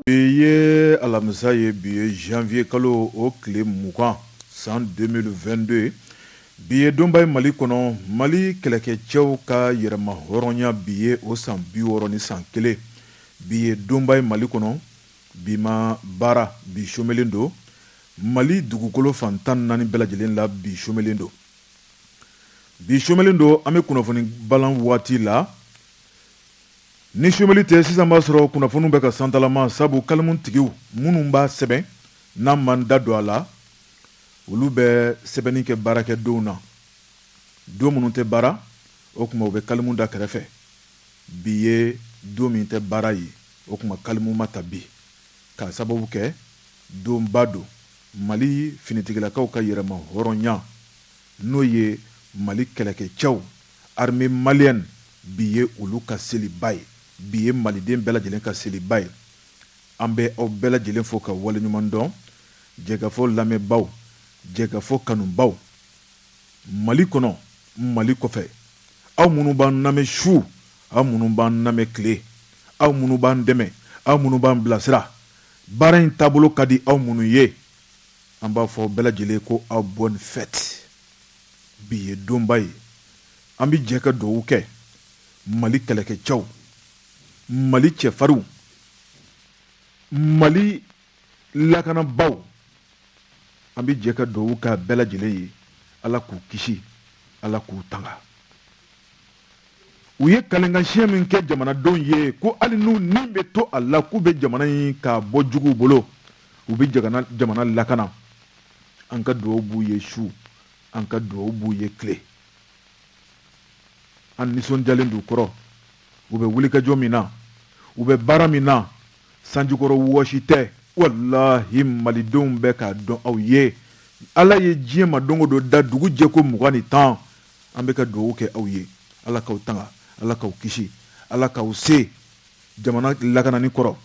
Biye alamisa ye bi janvier kalo o tile 20 san 2022 bi ye donba ye Mali kɔnɔ Mali kɛlɛkɛcɛw ka yɛrɛma hɔrɔnya bi ye o san 60 ni san 1 bi ye donba ye Mali kɔnɔ bi ma baara bi chômelen do Mali dugukolo fan 14 bɛɛ lajɛlen la bi chômelen do an bɛ kunnafoni balan waati la ni chômeli tɛ sisan b'a sɔrɔ kunnafoniw bɛ ka santalama sabu kalimu tigiw minnu b'a sɛbɛn n'an m'an da don a la olu bɛ sɛbɛnni kɛ baarakɛdenw na don minnu tɛ baara o tuma u bɛ kalimu da kɛrɛfɛ bi ye don min tɛ baara ye o tuma kalimu ma ta bi k'a sababu kɛ donba don Mali finitigilakaw ka yɛrɛma hɔrɔnya n'o ye Mali kɛlɛkɛcɛw armée malienne bi ye olu ka seliba ye bi ye maliden bɛɛ lajɛlen ka seliba ye an bɛ aw bɛɛ lajɛlen fo ka waleɲuman dɔn jɛgɛfɔ lamɛnbaw jɛgɛfɔ kanubaw Mali kɔnɔ Mali kɔfɛ aw minnu b'an lamɛn su aw minnu b'an lamɛn tile aw minnu b'an dɛmɛ aw minnu b'an bilasira baara in taabolo ka di aw minnu ye an b'a fɔ bɛɛ lajɛlen ko aw bonne fête bi ye donba ye an bɛ jɛ ka dugawu kɛ Mali kɛlɛkɛcɛw Mali cɛfarinw Mali lakanabaw an bɛ jɛ ka dugawu k'a bɛɛ lajɛlen ye Ala k'u kisi Ala k'u tanga u ye kalenkasiɲɛ min kɛ jamanadenw ye ko hali n'u nin bɛ to a la k'u bɛ jamana in k'a bɔ juguw bolo u bɛ jamana lakana an ka dugawu b'u ye su an ka dugawu b'u ye tile an nisɔndiyalen d'u kɔrɔ u bɛ wulikajɔ min na u bɛ baara min na sanjikɔrɔ wɔsi tɛ walahi malidenw bɛ k'a dɔn aw ye Ala ye diɲɛ ma don o don da dugu jɛko 20 ni 10 an bɛ ka dugawu kɛ aw ye Ala k'aw tanga Ala k'aw kisi Ala k'aw se jamana lakanani kɔrɔ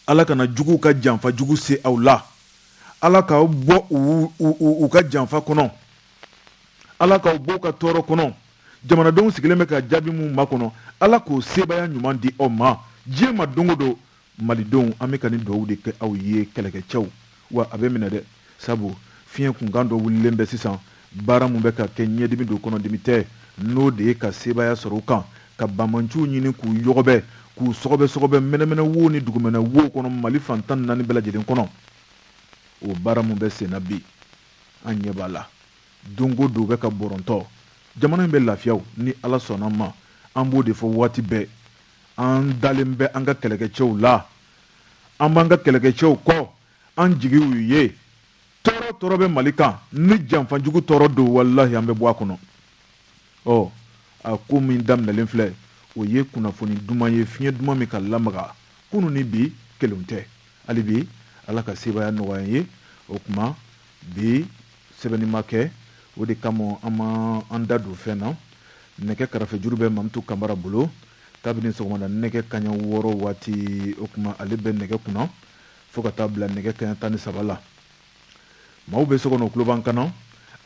Ala kana juguw ka janfa jugu se aw la Ala k'aw bɔ u ka janfa kɔnɔ Ala k'aw bɔ u ka tɔɔrɔ kɔnɔ jamanadenw sigilen bɛ ka jaabi mun makɔnɔ Ala k'o sebaya ɲuman di aw ma diɲɛ ma don o don malidenw an bɛ ka nin dugawu de kɛ aw ye kɛlɛkɛcɛw wa a bɛ minɛ dɛ sabu fiɲɛ kunkan dɔ wulilen bɛ sisan baara mun bɛ ka kɛ ɲɛdimi don kɔnɔdimi tɛ n'o de ye ka sebaya sɔrɔ u kan ka bamanciw ɲini k'u yɔgɔbɛ k'u sɔgɔbɛ mɛnɛmɛnɛ wo ni dugumɛnɛ wo kɔnɔ Mali fan 14 bɛɛ lajɛlen kɔnɔ o baara mun bɛ sen na bi an ɲɛ b'a la don o don bɛ ka bɔrɔntɔ jamana in bɛ lafiyaw ni Ala sɔnna ma an b'o de fɔ waati bɛɛ an dalen bɛ an ka kɛlɛkɛcɛw la an b'an ka kɛlɛkɛcɛw kɔ an jigi y'u ye tɔɔrɔ bɛ Mali kan ni janfajugu tɔɔrɔ don walahi an bɛ bɔ a kɔnɔ a ko min daminɛlen filɛ o ye kunnafoni duman ye fiɲɛ duman min ka lamaga kunun ni bi kelenw tɛ hali bi Ala ka sebaya nɔgɔya an ye o kuma bi sɛbɛnni ma kɛ o de kama an ma an da don fɛn na nɛgɛ karafe juru bɛ Mamutu Kamara bolo kabini sɔgɔmada nɛgɛ kaɲɛ 6 waati o kuma ale bɛ nɛgɛ kunna fo ka taa bila nɛgɛ kaɲɛ 13 la maaw bɛ so kɔnɔ tulo b'an kana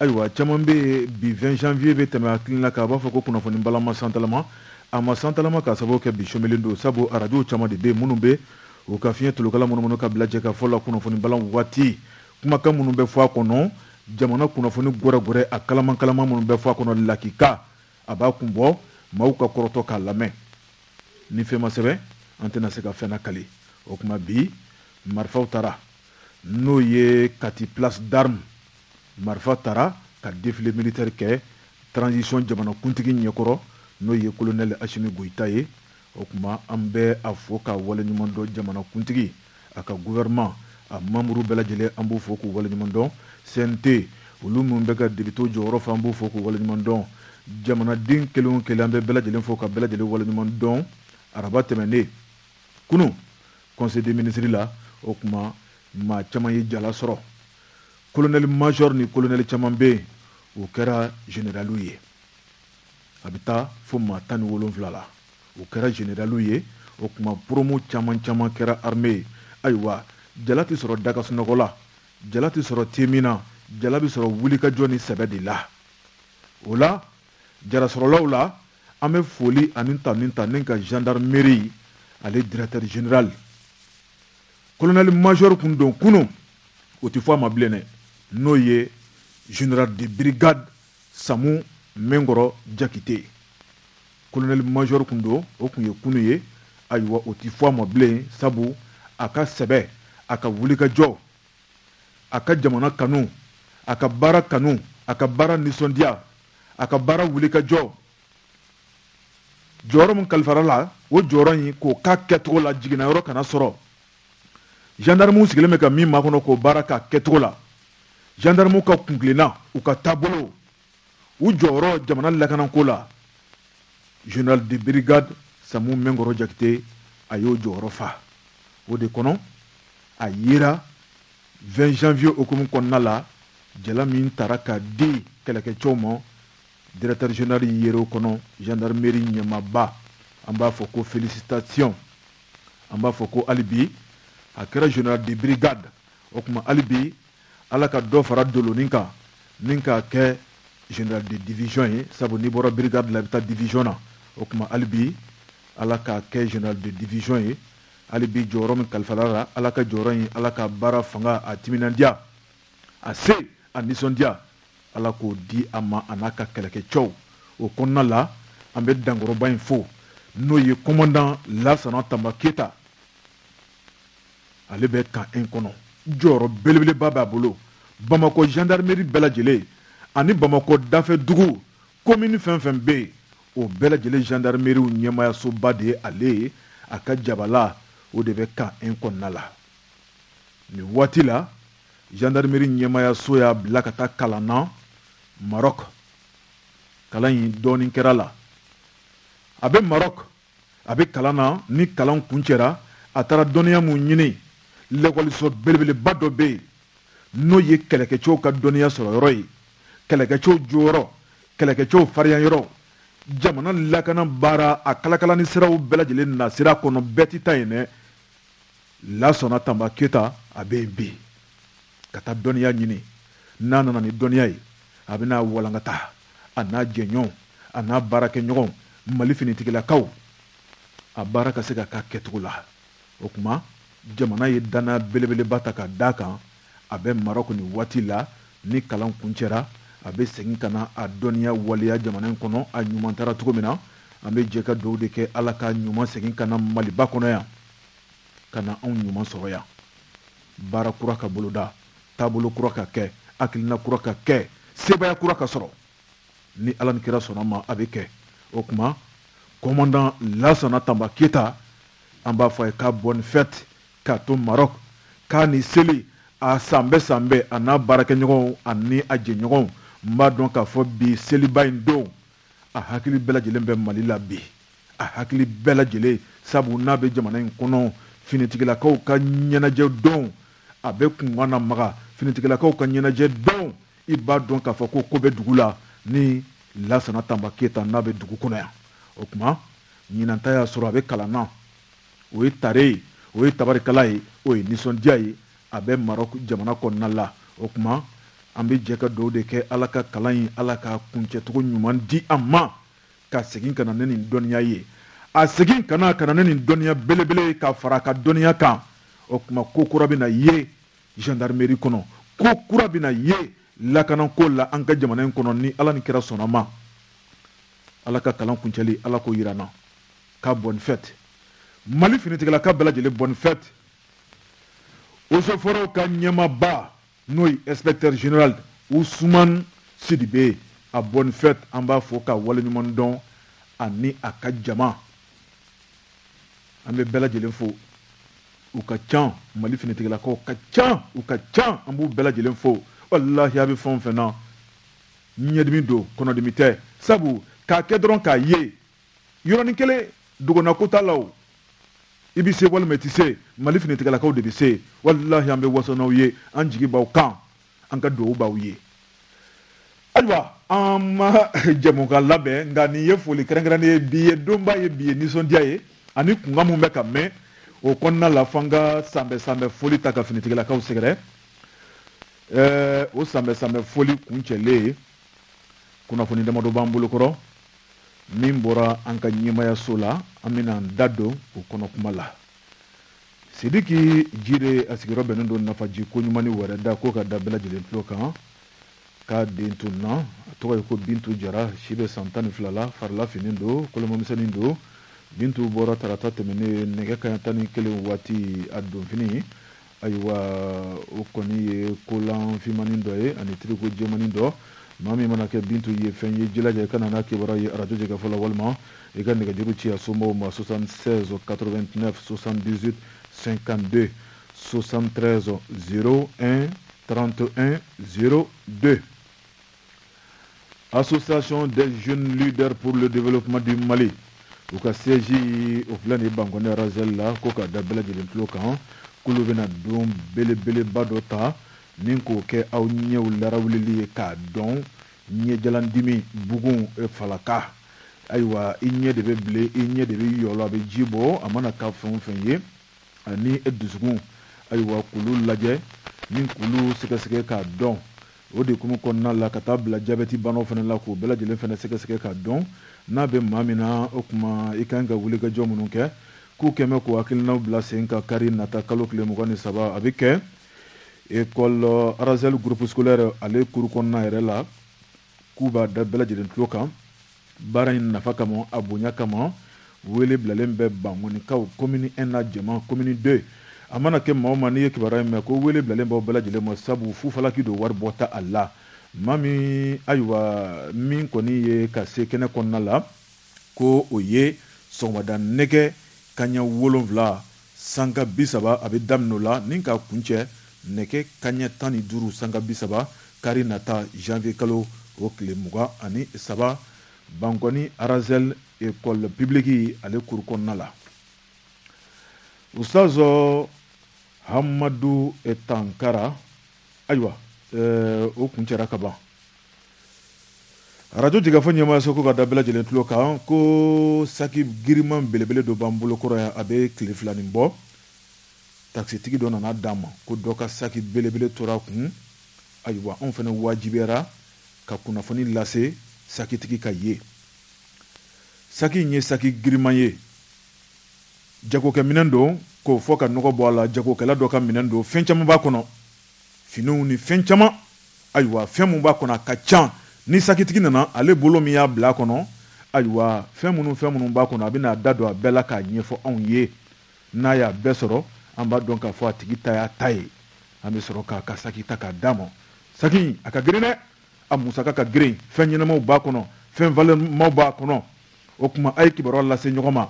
ayiwa caman bɛ bi 20 janvier bɛ tɛmɛ hakili la k'a b'a fɔ ko kunnafoni balama santalama a ma santalama k'a sababu kɛ bi chômelen don sabu arajow caman de bɛ minnu bɛ u ka fiɲɛ tulukala munumunu ka bila jɛ ka fɔ la kunnafoni balan waati kumakan minnu bɛ fɔ a kɔnɔ jamana kunnafoni gɔrɛgɔrɛ a kalaman minnu bɛ fɔ a kɔnɔ lakika a b'a kun bɔ maaw ka kɔrɔtɔ k'a lamɛn ni fɛn ma sɛbɛn an tɛna se ka fɛn lakali o kuma bi marifaw taara n'o ye Kati place d'armes marifa taara ka défilé militaire kɛ transition jamana kuntigi ɲɛkɔrɔ n'o ye colonel Assimi Goïta ye o kuma an bɛ a fɔ ka waleɲuman dɔn jamana kuntigi a ka gouvernement a membre bɛɛ lajɛlen an b'u fɔ k'u waleɲuman dɔn CNT olu minnu bɛ ka debito jɔyɔrɔ fɛ an b'u fɔ k'u waleɲuman dɔn jamanaden kelen o kelen an bɛ bɛɛ lajɛlen fɔ ka bɛɛ lajɛlen waleɲuman dɔn araba tɛmɛnen kunun conseil des ministres la o kuma maa caman ye jala sɔrɔ colonel major ni colonel caman bɛ yen o kɛra généraliw ye a bɛ taa fo maa 17 la o kɛra généraliw ye o kuma promo caman kɛra armée ye ayiwa jala tɛ sɔrɔ dagasunɔgɔ la jala tɛ sɔrɔ temin na jala bɛ sɔrɔ wulikajɔ ni sɛbɛ de la o la jarasɔrɔlaw la an bɛ foli ani ta ni ka gendarmerie ale directeur général colonel major kun don kunu o ti fɔ a ma bilen dɛ n'o ye général de brigade Samu Mengoro Jakite. Colonel major kun don o kun ye kunu ye ayiwa o ti fɔ a ma bilen sabu a ka sɛbɛ a ka wulikajɔ a ka jamana kanu a ka baara kanu a ka baara nisɔndiya a ka baara wulikajɔ jɔyɔrɔ min kalifara la o jɔyɔrɔ in k'o k'a kɛcogo la jiginna yɔrɔ kana sɔrɔ gendarmew sigilen bɛ ka min makɔnɔ k'o baara k'a kɛcogo la gendarmew ka kunkilenna u ka taabolo u jɔyɔrɔ jamana lakanako la général de brigade Samu Mengoro Jakite a y'o jɔyɔrɔ fa o de kɔnɔ a yera 20 janvier okumu kɔnɔna la jala min taara ka di kɛlɛkɛcɛw ma directeur général yere o kɔnɔ gendarmerie ɲɛmaaba an b'a fɔ ko félicitation an b'a fɔ ko hali bi a kɛra général de brigade o tuma hali bi ala ka dɔ fara dolonin kan min ka kɛ général de division ye sabu n'i bɔra brigade la i bɛ taa division na o tuma hali bi ala ka kɛ général de division ye hali bi jɔyɔrɔ min kalifala la ala ka jɔyɔrɔ in ala ka baara fanga a timinandiya a se a nisɔndiya ala k'o di a ma a n'a ka kɛlɛkɛcɛw o kɔnɔna la an bɛ dankɔrɔba in fo n'o ye commandant Lansana Tamba Keyita ale bɛ kan 1 kɔnɔ jɔyɔrɔ belebeleba b'a bolo Bamakɔ gendarmerie bɛɛ lajɛlen ani Bamakɔ dafɛ dugu commune fɛn fɛn bɛ yen o bɛɛ lajɛlen gendarmerie ɲɛmayasoba de ye ale ye a ka jabala o de bɛ kan 1 kɔnɔna la nin waati la gendarmerie ɲɛmayaso y'a bila ka taa kalan na Maroc kalan in dɔɔnin kɛra la a bɛ Maroc a bɛ kalan na ni kalan kuncɛra a taara dɔnniya mun ɲini l'écoliso belebeleba dɔ bɛ yen n'o ye kɛlɛkɛcɛw ka dɔnniya sɔrɔ yɔrɔ ye kɛlɛkɛcɛw jɔyɔrɔ kɛlɛkɛcɛw farinya yɔrɔ jamana lakana baara a kalakalani siraw bɛɛ lajɛlen na sira kɔnɔ bɛɛ ti ta yen dɛ Lansana Tamba Keyita a bɛ yen bi ka taa dɔnniya ɲini n'a nana ni dɔnniya ye a bɛna walankata a n'a jɛɲɔgɔnw a n'a baarakɛɲɔgɔnw Mali finitigilakaw a baara ka se ka k'a kɛcogo la o tuma jamana ye dana belebeleba ta ka d'a kan a bɛ Maroc ni waati la ni kalan kuncɛra a bɛ segin ka na a dɔnniya waleya jamana in kɔnɔ a ɲuman taara cogo min na an bɛ jɛ ka dugawu de kɛ ala ka ɲuman segin ka na Maliba kɔnɔ yan ka na anw ɲuman sɔrɔ yan baara kura ka boloda taabolo kura ka kɛ hakilina kura ka kɛ sebaya kura ka sɔrɔ ni ala ni kira sɔnna ma a bɛ kɛ o tuma commandant Lansana Tamba Keyita an b'a fɔ a ye k'a bonne fête k'a to Maroc k'a ni seli a san bɛɛ a n'a baarakɛɲɔgɔnw ani a jɛɲɔgɔnw n b'a dɔn k'a fɔ bi seliba in don a hakili bɛɛ lajɛlen bɛ Mali la bi a hakili bɛɛ lajɛlen sabu n'a bɛ jamana in kɔnɔ finitigilakaw ka ɲɛnajɛ don a bɛ kunkan na maga finitigilakaw ka ɲɛnajɛ don i b'a dɔn k'a fɔ ko bɛ dugu la ni Lansana Tamba Keyita n'a bɛ dugu kɔnɔ yan o tuma ɲinan ta y'a sɔrɔ a bɛ kalan na o ye tare ye o ye tabarikala ye o ye nisɔndiya ye a bɛ Maroc jamana kɔnɔna la o tuma an bɛ jɛ ka dugawu de kɛ ala ka kalan in ala ka kuncɛcogo ɲuman di a ma ka segin ka na ne nin dɔnniya ye a segin ka na ne nin dɔnniya belebele ka fara a ka dɔnniya kan o tuma ko kura bɛ na ye gendarmerie kɔnɔ ko kura bɛ na ye lakanako la an ka jamana in kɔnɔ ni ala ni kira sɔnna ma ala ka kalan kuncɛli ala k'o yira n na k'a bonne fête Mali finitigilaka bɛɛ lajɛlen bonne fête osofɔrɔw ka ɲɛmaaba n'o ye inspecteur général Ousmane Sidibe a bonne fête an b'a fɔ ka waleɲuman dɔn ani a ka jama an bɛ bɛɛ lajɛlen fo u ka can Mali finitigilakaw ka can u ka can an b'u bɛɛ lajɛlen fo walahi a bɛ fɛn o fɛn na ɲɛdimi don kɔnɔdimi tɛ sabu k'a kɛ dɔrɔn k'a ye yɔrɔnin kelen dogonna ko t'a la o i bɛ se walima i tɛ se Mali finitigilakaw de bɛ se walahi an bɛ waso n'aw ye an jigi b'aw kan an ka dugawu b'aw ye ayiwa an ma jɛmu ka labɛn nka nin ye foli kɛrɛnkɛrɛnnen ye bi ye donba ye bi ye nisɔndiya ye ani kunkan mun bɛ ka mɛn o kɔnɔna la fo an ka sanbɛ foli ta ka finitigilakaw sɛgɛrɛ o sanbɛ foli kuncɛlen kunnafoni damadɔ b'an bolokɔrɔ min bɔra an ka ɲɛmayaso la an bɛna an da don o kɔnɔ kuma la Sidiki jire asigiro benen do nafa ji ko nyumani warada ko ka dabela jelen tulo kan ka dentu na to ko bintu jara shibe santani flala farla finindo ko mo misanindo bintu bora tarata temene nege kayantani kele wati adon fini aywa o koni ko lan fimanindo e ani triko jemanindo mami mana ke bintu ye fen ye jilaje kana na ke bara ye radio je ga fola walma e ga nega jiru ci asomo ma 76 89 78 52 73 01 31 02. Association des jeunes leaders pour le développement du Mali. Ou ka CJ au plan de Bangone Razella, Koka Dabela de Lokan, Koulouvena Dom, Bele Badota, Ninko Ke Au Nyeu Larawili Ka Don, Nye Jalandimi, Bougon et Falaka. Aywa, Igne de Blé, Igne de Yola Jibo, Amana Kafon Fenye, Ani et Dusgon, Aywa Koulou Ladje, Ninkulu Sekaseke Ka Don. O de kumu kɔnɔna la ka taa bila jabɛti banaw fana la k'o bɛɛ lajɛlen fana sɛgɛsɛgɛ ka dɔn n'a bɛ maa min na o kuma i kan ka wulikajɔ minnu kɛ k'u kɛmɛ k'o hakilinaw bila sen ka kari nata kalo tile 23 a bɛ kɛ école Arazel groupe scolaire ale kuru kɔnɔna yɛrɛ la k'u b'a da bɛɛ lajɛlen tulo kan baara in nafa kama a bonya kama wele bilalen bɛ Bangonikaw commune 1 na jama commune 2 a mana kɛ maa o maa n'i ye kibaruya in mɛn ko wele bilalen b'aw bɛɛ lajɛlen ma sabu fufalaki don wari bɔta a la maa min ayiwa min kɔni ye ka se kɛnɛ kɔnɔna la ko o ye sɔgɔmada nɛgɛ kaɲɛ 7 sanga 30 a bɛ daminɛ o la ni ka kuncɛ nɛgɛ kaɲɛ 15 sanga 30 kari nata janvier kalo o tile 23 Bangoni Arazel école publique ale kuru kɔnɔna la Ustazo Hamadou Etankara ayiwa o kuncɛra ka ban radio jigafɔ ɲɛmaa so ko ka da bɛɛ lajɛlen tulo kan ko saki giriman belebele dɔ b'an bolo kɔrɔ yan a bɛ tile 2 nin bɔ taxitigi dɔ nana d'an ma ko dɔ ka saki belebele tora kun ayiwa anw fana wajibiyara ka kunnafoni lase sakitigi ka ye saki in ye saki giriman ye jagokɛ minɛn don ko fɔ ka nɔgɔ bɔ a la jagokɛla dɔ ka minɛn don fɛn caman b'a kɔnɔ finiw ni fɛn caman ayiwa fɛn mun b'a kɔnɔ a ka ca ni sakitigi nana ale bolo min y'a bila a kɔnɔ ayiwa fɛn minnu b'a kɔnɔ a bɛna da don a bɛɛ la k'a ɲɛfɔ anw ye n'a y'a bɛɛ sɔrɔ an b'a dɔn k'a fɔ a tigi ta y'a ta ye an bɛ sɔrɔ k'a ka saki ta k'a d'a ma saki a ka girin dɛ a musaka ka girin fɛn ɲɛnamaw b'a kɔnɔ fɛn valemaw b'a kɔnɔ o tuma a ye kibaruya lase ɲɔgɔn ma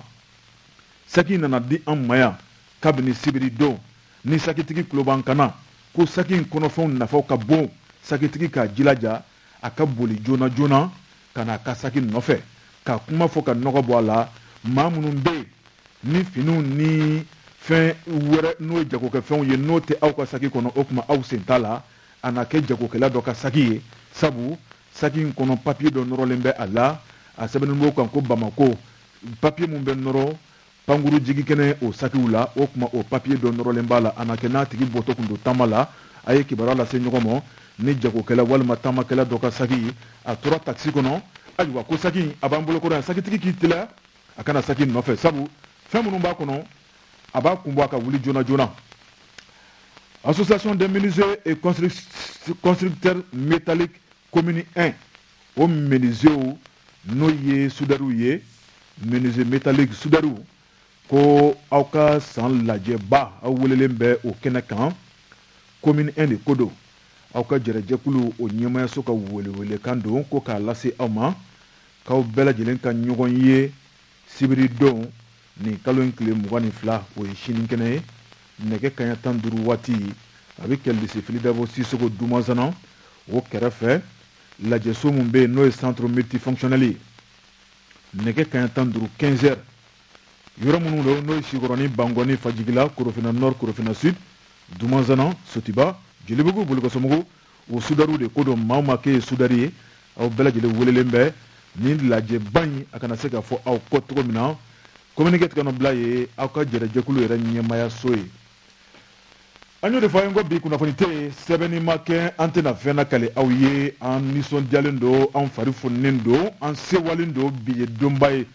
saki nana di an ma yan kabini sibiri don ni sakitigi tulo b'an kana ko saki in kɔnɔfɛnw nafaw ka bon sakitigi k'a jilaja a ka boli joona joona ka na a ka saki nɔfɛ ka kuma fɔ ka nɔgɔ bɔ a la maa minnu bɛ yen ni finiw ni fɛn wɛrɛ n'o ye jagokɛfɛnw ye n'o tɛ aw ka saki kɔnɔ o tuma aw sen t'a la a na kɛ jagokɛla dɔ ka saki ye sabu saki in kɔnɔ papiye dɔ nɔrɔlen bɛ a la a sɛbɛnnen b'o kan ko Bamako papiye mun bɛ nɔrɔ pankuru jigi kɛnɛ o sakiw la o kuma o papiye dɔ nɔrɔlen b'a la a na kɛ n'a tigi bɔtɔ kun don taama la a ye kibaruya lase ɲɔgɔn ma ni jagokɛla walima taamakɛla dɔ ka saki a tora taxi kɔnɔ ayiwa ko saki a b'an bolo kɔrɔ yan sakitigi k'i teliya a kana saki nɔfɛ sabu fɛn minnu b'a kɔnɔ a b'a kun bɔ a ka wuli joona joona association des menuisiers et constructeurs métalliques commune 1 o menuisiers n'o ye soudariw ye menuisier métallique soudariw ko aw ka san lajɛba aw welelen bɛ o kɛnɛ kan commune 1 de ko don aw ka jɛrɛjɛkulu o ɲɛmayaso ka welewelekan don ko k'a lase aw ma k'aw bɛɛ lajɛlen ka ɲɔgɔn ye sibiri don nin kalo in tile 22 o ye sinikɛnɛ ye nɛgɛ kaɲɛ 15 waati a bɛ kɛ lycée Filidabo Sisoko Dumanzana o kɛrɛfɛ lajɛso mun bɛ yen n'o ye centre multifonctionnel ye nɛgɛ kaɲɛ 15 15 heures yɔrɔ minnu don n'o ye Sikɔrɔni Bangoni Fajigila Korofina Nord Korofina Sud Dumanzana Sotiba Jelibugu Bolikasomugu o sudariw de ko don maa o maa k'e ye sudari ye aw bɛɛ lajɛlen welelen bɛ nin lajɛba in a kana se ka fɔ aw kɔ cogo min na communiqué tigɛ nɔ bila ye aw ka jɛrɛjɛkulu yɛrɛ ɲɛmayaso ye an y'o de fɔ an ye ko bi kunnafoni tɛ yen sɛbɛnni ma kɛ an tɛna fɛn lakale aw ye an nisɔndiyalen don an fari fununen don an sewalen don bi ye donba ye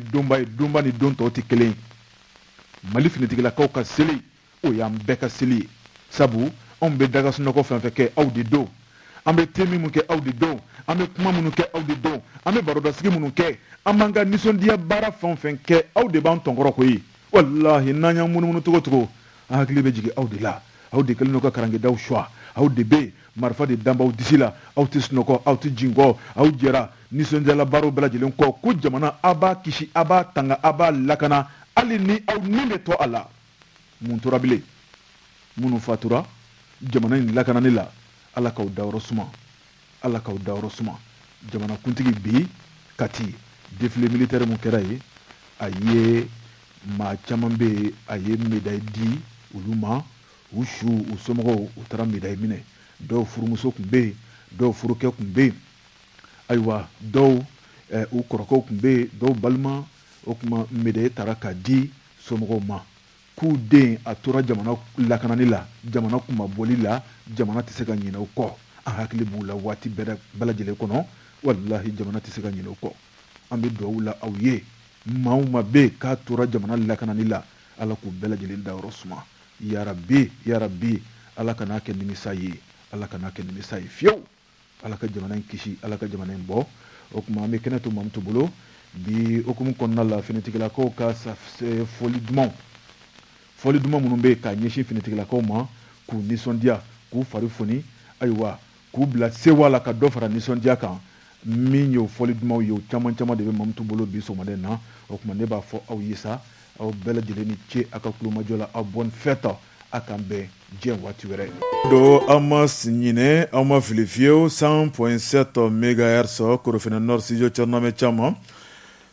donba ni don tɔw tɛ kelen ye Mali finitigilakaw ka seli o y'an bɛɛ ka seli ye sabu anw bɛ daga sunɔgɔ fɛn fɛn kɛ aw de don an bɛ temi minnu kɛ aw de don an bɛ kuma minnu kɛ aw de don an bɛ barodasigi minnu kɛ an b'an ka nisɔndiya baara fɛn fɛn kɛ aw de b'an tɔnkɔrɔ koyi walahi n'an y'an munumunu cogo cogo an hakili bɛ jigin aw de la aw de kɛlen don ka karangedaw suwa aw de bɛ marifa de danbaw disi la aw tɛ sunɔgɔ aw tɛ jinkɔ aw jɛra nisɔndiyala baaraw bɛɛ lajɛlen kɔ ko jamana a b'a kisi a b'a tanga a b'a lakana hali ni aw ni bɛ to a la mun tora bilen minnu fatura jamana in lakanani la ala k'aw dayɔrɔ suma ala k'aw dayɔrɔ suma jamanakuntigi bi kati défilé militaire mun kɛra ye a ye maa caman bɛ yen a ye médaille di olu ma u su u somɔgɔw u taara médaille minɛ dɔw furumuso tun bɛ yen dɔw furukɛ tun bɛ yen ayiwa dɔw u kɔrɔkɛw tun bɛ yen dɔw balima o tuma médaille taara k'a di somɔgɔw ma k'u den a tora jamana lakanani la jamana kumabɔli la jamana tɛ se ka ɲinɛ o kɔ an hakili b'u la waati bɛɛ lajɛlen kɔnɔ walahi jamana tɛ se ka ɲinɛ o kɔ an bɛ dugawu la aw ye maa o maa bɛ yen k'a tora jamana lakanani la ala k'u bɛɛ lajɛlen dayɔrɔ suma yarabi ala kana kɛ nimisa ye ala kana kɛ nimisa ye fiyewu ala ka jamana in kisi ala ka jamana in bɔ o tuma an bɛ kɛnɛ to Mamutu bolo bi okumu kɔnɔna la finitigilakaw ka foli duman minnu bɛ yen k'a ɲɛsin finitigilakaw ma k'u nisɔndiya k'u fari foni ayiwa k'u bila sewa la ka dɔ fara nisɔndiya kan min y'o fɔli dumanw ye o caman de bɛ Mamutu bolo bi sɔgɔmada in na o tuma ne b'a fɔ aw ye sa aw bɛɛ lajɛlen ni ce a ka kulomajɔ la aw bonne fête a k'an bɛn diɲɛ waati wɛrɛ don aw ma ɲinɛ aw ma fili fiyewu 100.7 MHz Korofina Nord studio Cɛrɛnamɛ caman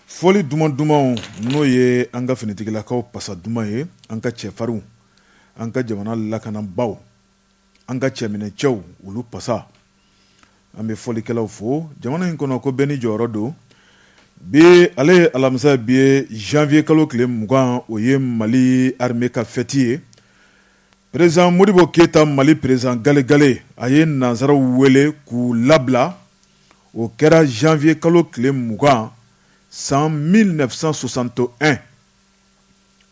foli dumanw n'o ye an ka finitigilakaw pasa duman ye an ka cɛfarinw an ka jamana lakanabaw an ka cɛminɛcɛw olu pasa an bɛ fɔlikɛlaw fo jamana in kɔnɔ ko bɛɛ ni jɔyɔrɔ don bi ale ye alamisa bi ye janvier kalo tile 20 o ye Mali armée ka fête ye président Modibo Keyita Mali président Gale a ye nanzaraw wele k'u labila o kɛra janvier kalo tile 20 san 1961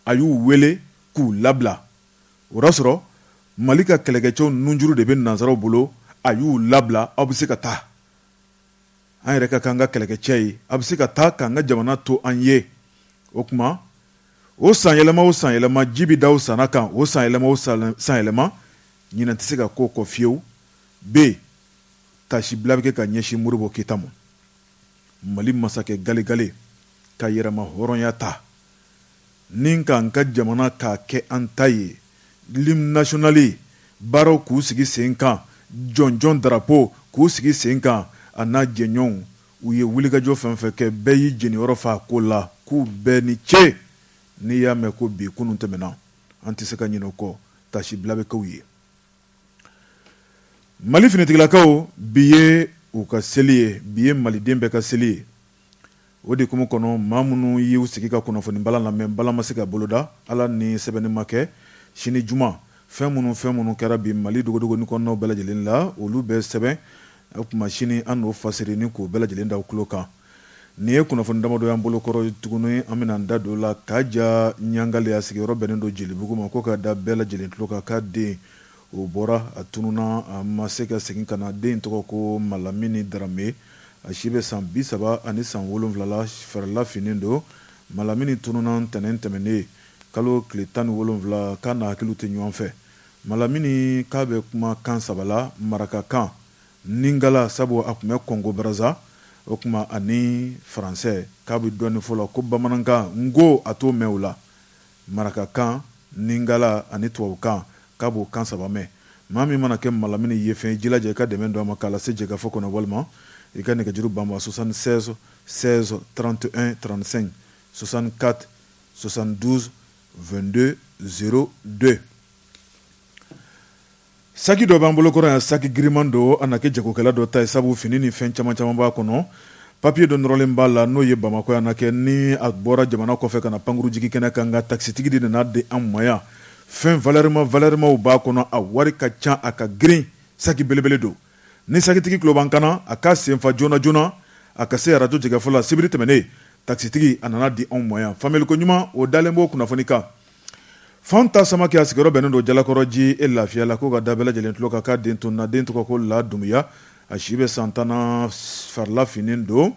a y'u wele k'u labila o y'a sɔrɔ Mali ka kɛlɛkɛcɛw nunjuru de bɛ nanzaraw bolo a y'u labila aw bɛ se ka taa an yɛrɛ ka kan ka kɛlɛkɛcɛ ye a bɛ se ka taa k'an ka jamana to an ye o tuma o san yɛlɛma ji bɛ da o sanna kan o san yɛlɛma ɲinɛ tɛ se ka k'o kɔ fiyewu b tasibila bɛ kɛ ka ɲɛsin Modibo Keyita ma Mali masakɛ Gale ka yɛrɛma hɔrɔnya ta ni k'an ka jamana k'a kɛ an ta ye l'hymne national baaraw k'u sigi sen kan jɔnjɔn drapeau k'u sigi sen kan a n'a jɛɲɔgɔnw u ye wulikajɔ fɛn fɛn kɛ bɛɛ y'i jeniyɔrɔ fa ko la k'u bɛɛ ni ce n'i y'a mɛn ko bi kunun tɛmɛna an tɛ se ka ɲinɛ o kɔ tasibila bɛ k'u ye Mali finitigilakaw bi ye u ka seli ye bi ye maliden bɛɛ ka seli ye o de kuma kɔnɔ maa minnu y'u sigi ka kunnafoni bala lamɛn bala ma se ka boloda ala ni sɛbɛnni ma kɛ sini juma fɛn minnu kɛra bi Mali dogodogoni kɔnɔnaw bɛɛ lajɛlen la olu bɛɛ sɛbɛn o tuma sini an n'o fasiri ni k'o bɛɛ lajɛlen da u tulo kan nin ye kunnafoni damadɔ y'an bolo kɔrɔ tuguni an bɛna an da don o la k'a ja ɲangale a sigiyɔrɔ bɛnnen don Jelibugu ma ko ka da bɛɛ lajɛlen tulo kan k'a den o bɔra a tununa a ma se ka segin ka na den tɔgɔ ko Malamini Darame a si bɛ san 37 la fɛrɛla finen don Malamini tununa ntɛnɛn tɛmɛnen kalo tile 17 k'a n'a hakiliw tɛ ɲɔgɔn fɛ Malamini k'a bɛ kuma kan 3 la marakakan Ningala sabu a tun bɛ Congo Brazza o kuma ani faransɛ k'a bɛ dɔɔnin fɔ la ko bamanankan ngo a t'o mɛn o la marakakan Ningala ani tubabukan k'a b'o kan 3 mɛn maa min mana kɛ Malamini ye fɛn jilaja i ka dɛmɛ don a ma k'a lase Jɛgɛfɔ kɔnɔ walima i ka nɛgɛjuru banba 76 16 31 35 64 72 22 02 saki dɔ b'an bolo kɔrɔ yan saki giriman don a na kɛ jagokɛla dɔ ta ye sabu fini ni fɛn caman b'a kɔnɔ papiye dɔ nɔrɔlen b'a la n'o ye Bamako yan na kɛ ni a bɔra jamana kɔfɛ ka na pankuru jigi kɛnɛ kan nka takisitigi de nana di an ma yan fɛn valɛrimaw b'a kɔnɔ a wari ka ca a ka girin saki belebele don ni sakitigi tulo b'an kana a ka senfa joona a ka se arajo Jɛgɛfɔ la sibiri tɛmɛnen takisitigi a nana di an ma yan faamuyaliko ɲuman o dalen b'o kunnafoni kan Fanta sama kɛ a sigiyɔrɔ bɛnnen don Jalakɔrɔji e lafiya la ko ka da bɛɛ lajɛlen tulo kan k'a den tunna den tɔgɔ ko La Dumuya a si bɛ san 10 na farila fini don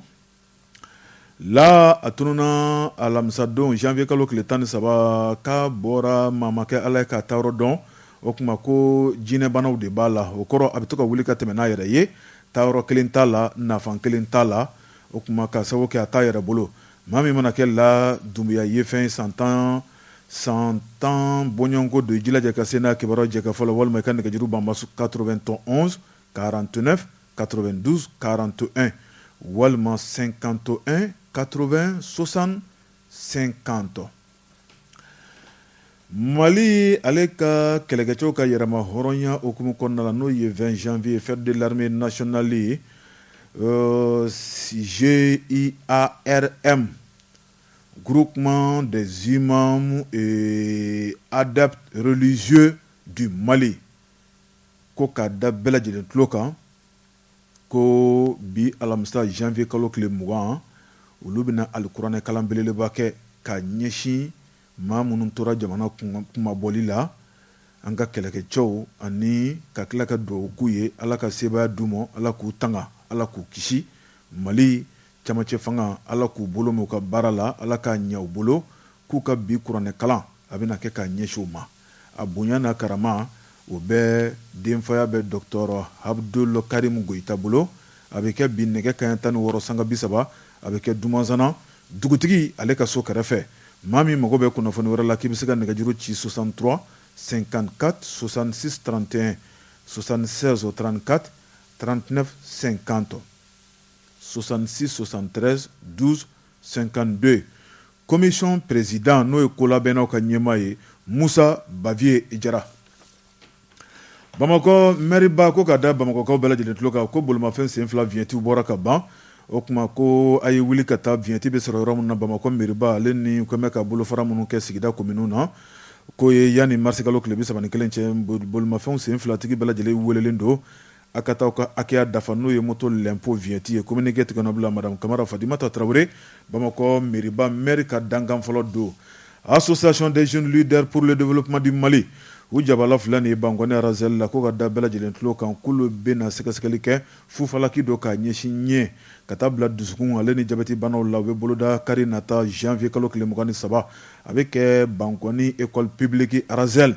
la a tununa alamisadon janvier kalo tile 13 k'a bɔra mamakɛ Ala ye k'a taayɔrɔ dɔn o kuma ko jinɛbanaw de b'a la o kɔrɔ a bɛ to ka wuli ka tɛmɛ n'a yɛrɛ ye taayɔrɔ kelen t'a la nafan kelen t'a la o kuma ka sababu kɛ a t'a yɛrɛ bolo maa min mana kɛ La Dumuya ye fɛn san tan bɔɲɔnko don i jilaja ka se n'a kibaruya jɛ ka fɔlɔ walima i ka nɛgɛjuru b'an 91 49 92 41 walima 51 80 60 50. Mali ale ka kɛlɛkɛcɛw ka yɛrɛma hɔrɔnya okumu kɔnɔna la n'o ye 20 janvier fête de l'armée nationale ye GIARM Groupement des imams et adeptes religieux du Mali ko ka da bɛɛ lajɛlen tulo kan ko bi alamisa janvier kalo tile 20 olu bɛna alikuranɛ kalan belebeleba kɛ ka ɲɛsin maa minnu tora jamana kumabɔli la an ka kɛlɛkɛcɛw ani ka tila ka dugawu k'u ye ala ka sebaya d'u ma ala k'u tanga ala k'u kisi Mali camacɛ fanga ala k'u bolo m'u ka baara la ala k'a ɲɛ u bolo k'u ka bi kuranɛ kalan a bɛna kɛ ka ɲɛsin u ma a bonya n'a karama o bɛ denfaya bɛ Dr Abdul Karim Goyita bolo a bɛ kɛ bi nɛgɛ kanɲɛ 16 sanga 30 a bɛ kɛ Dumanzana dugutigi ale ka so kɛrɛfɛ maa min mago bɛ kunnafoni wɛrɛ la k'i bɛ se ka nɛgɛjuru ci 63 54 66 31 76 34 39 50 66 73 12 52. Commission président n'o ye kolabɛnnaw ka ɲɛmaa ye Musa Bavier Jara. Bamakɔ maire ko ka da Bamakɔkaw bɛɛ lajɛlen tulo kan ko bolimafɛn sen fila vignette bɔra ka ban o kuma ko a ye wuli ka taa vignette bɛ sɔrɔ yɔrɔ min na Bamakɔ maire ale ni ko mɛ ka bolofara minnu kɛ sigida commune na ko ye yanni mars kalo tile 31 cɛ bolimafɛnw sen filatigi bɛɛ lajɛlen welelen don a ka taa ka hakɛya dafa n'o ye moto l'impôt vignette ye communiqué tigɛnɔ bila madame Kamara Fadimata Traoré Bamakɔ maire ka dankan fɔlɔ don association des jeunes leaders pour le développement du Mali u jabala fila ni Bankɔni Arazel la ko ka da bɛɛ lajɛlen tulo kan k'olu bɛna sɛgɛsɛgɛli kɛ fufalaki dɔ k'a ɲɛsin ɲɛ ka taa bila dusukun ale ni jabɛti banaw la u bɛ boloda kari nata janvier kalo tile 23 a bɛ kɛ Bankɔni école publique Arazel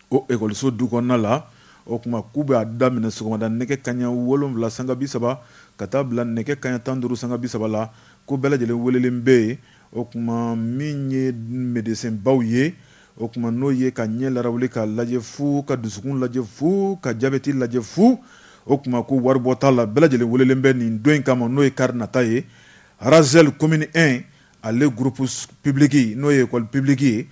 o écoleso du kɔnɔna la o kuma k'u bɛ a daminɛ sɔgɔmada nɛgɛ kanɲɛ 7 sanga 30 ka taa bila nɛgɛ kanɲɛ 15 sanga 30 la ko bɛɛ lajɛlen welelen bɛ yen o kuma min ye médecin baw ye o kuma n'o ye ka ɲɛ larawuli ka lajɛ fu ka dusukun lajɛ fu ka jabɛti lajɛ fu o kuma ko wari bɔ t'a la bɛɛ lajɛlen welelen bɛ nin don in kama n'o ye kari nata ye Arazel commune 1 ale groupe public n'o ye école publique ye